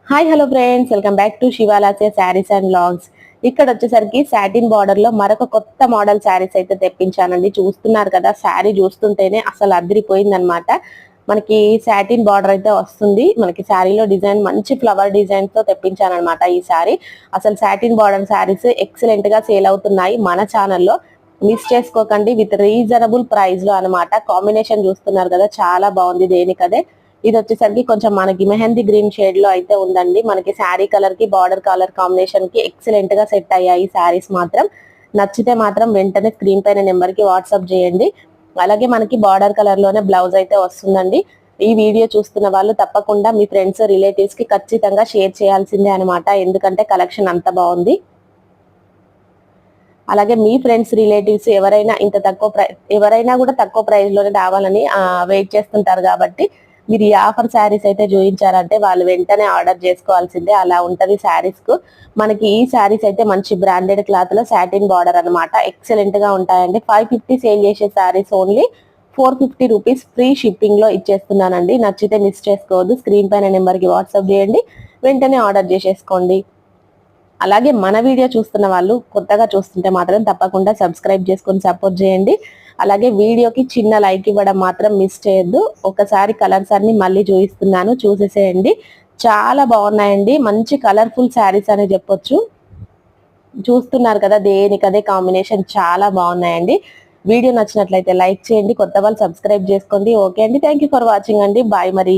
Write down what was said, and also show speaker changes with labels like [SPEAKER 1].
[SPEAKER 1] Hi hello friends, welcome back to శివాలాసే sarees and vlogs. ఇక్కడ వచ్చేసరికి సాటిన్ బార్డర్ లో మరొక కొత్త మోడల్ శారీస్ అయితే తెప్పించానండి. చూస్తున్నారు కదా, శారీ చూస్తుంటేనే అసలు అదిరిపోయింది అనమాట. మనకి సాటిన్ బార్డర్ అయితే వస్తుంది. మనకి శారీలో డిజైన్ మంచి ఫ్లవర్ డిజైన్ తో తెప్పించాను అనమాట ఈ శారీ. అసలు సాటిన్ బార్డర్ శారీస్ ఎక్సలెంట్ గా సేల్ అవుతున్నాయి మన ఛానల్లో. మిస్ చేసుకోకండి, విత్ రీజనబుల్ ప్రైస్ లో అనమాట. కాంబినేషన్ చూస్తున్నారు కదా, చాలా బాగుంది దేనికదే. ఇది వచ్చేసరికి కొంచెం మనకి మెహందీ గ్రీన్ షేడ్ లో అయితే ఉందండి. మనకి శారీ కలర్ కి బార్డర్ కలర్ కాంబినేషన్ కి ఎక్సలెంట్ గా సెట్ అయ్యాయి శారీస్ మాత్రం. నచ్చితే మాత్రం వెంటనే స్క్రీన్ పైన నెంబర్ కి వాట్సాప్ చేయండి. అలాగే మనకి బార్డర్ కలర్ లోనే బ్లౌజ్ అయితే వస్తుందండి. ఈ వీడియో చూస్తున్న వాళ్ళు తప్పకుండా మీ ఫ్రెండ్స్ రిలేటివ్స్ కి ఖచ్చితంగా షేర్ చేయాల్సిందే అనమాట, ఎందుకంటే కలెక్షన్ అంత బాగుంది. అలాగే మీ ఫ్రెండ్స్ రిలేటివ్స్ ఎవరైనా కూడా తక్కువ ప్రైస్ లోనే రావాలని వెయిట్ చేస్తుంటారు కాబట్టి మీరు ఈ ఆఫర్ శారీస్ అయితే చూపించారంటే వాళ్ళు వెంటనే ఆర్డర్ చేసుకోవాల్సిందే, అలా ఉంటది శారీస్ కు. మనకి ఈ శారీస్ అయితే మంచి బ్రాండెడ్ క్లాత్ లో సాటిన్ బార్డర్ అనమాట, ఎక్సలెంట్ గా ఉంటాయండి. 550 సేల్ చేసే saris only 450 rupees free shipping లో ఇచ్చేస్తున్నానండి. నచ్చితే మిస్ చేసుకోవద్దు, స్క్రీన్ పైన నెంబర్ కి వాట్సాప్ చేయండి, వెంటనే ఆర్డర్ చేసేసుకోండి. అలాగే మన వీడియో చూస్తున్న వాళ్ళు కొత్తగా చూస్తుంటే మాత్రం తప్పకుండా సబ్స్క్రైబ్ చేసుకొని సపోర్ట్ చేయండి. అలాగే వీడియోకి చిన్న లైక్ ఇవ్వడం మాత్రం మిస్ చేయొద్దు. ఒకసారి కలర్స్ అన్ని మళ్ళీ చూపిస్తున్నాను, చూసేసేయండి. చాలా బాగున్నాయండి, మంచి కలర్ఫుల్ శారీస్ అని చెప్పొచ్చు. చూస్తున్నారు కదా, దేనికదే కాంబినేషన్ చాలా బాగున్నాయండి. వీడియో నచ్చినట్లయితే లైక్ చేయండి, కొత్త వాళ్ళు సబ్స్క్రైబ్ చేసుకోండి. ఓకే అండి, థ్యాంక్ ఫర్ వాచింగ్ అండి. బాయ్ మరి.